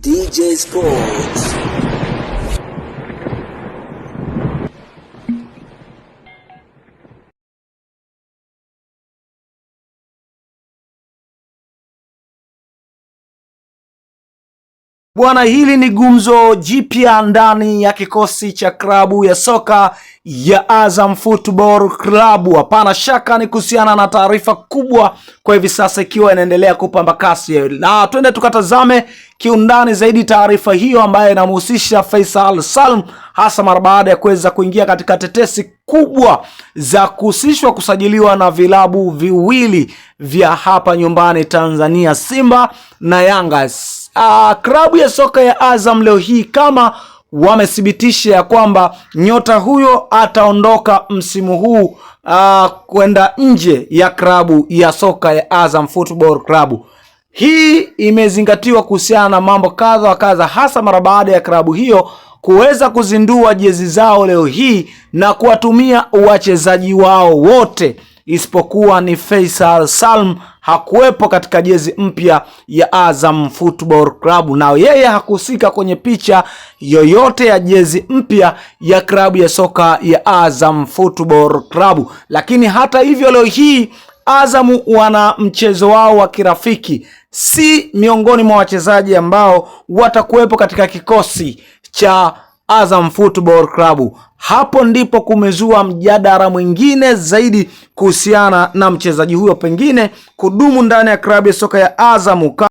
DJ Sports. Bwana, hili ni gumzo jipya ndani ya kikosi cha klabu ya soka ya Azam Football Club. Hapana shaka ni kuhusiana na taarifa kubwa kwa hivi sasa ikiwa inaendelea kupamba kasi. Na twende tukatazame kiundani zaidi taarifa hiyo ambayo inamhusisha Faisal Salum, hasa mara baada ya kuweza kuingia katika tetesi kubwa za kuhusishwa kusajiliwa na vilabu viwili vya hapa nyumbani Tanzania, Simba na Yanga. Klabu ya soka ya Azam leo hii kama wamethibitisha ya kwamba nyota huyo ataondoka msimu huu kwenda nje ya klabu ya soka ya Azam Football Club. Hii imezingatiwa kuhusiana na mambo kadha wa kadha, hasa mara baada ya klabu hiyo kuweza kuzindua jezi zao leo hii na kuwatumia wachezaji wao wote isipokuwa ni Faisal Salum hakuwepo katika jezi mpya ya Azam Football Club, na yeye hakuhusika kwenye picha yoyote ya jezi mpya ya klabu ya soka ya Azam Football Club. Lakini hata hivyo leo hii Azam wana mchezo wao wa kirafiki, si miongoni mwa wachezaji ambao watakuwepo katika kikosi cha Azam Football Club. Hapo ndipo kumezua mjadala mwingine zaidi kuhusiana na mchezaji huyo pengine kudumu ndani ya klabu ya soka ya Azam.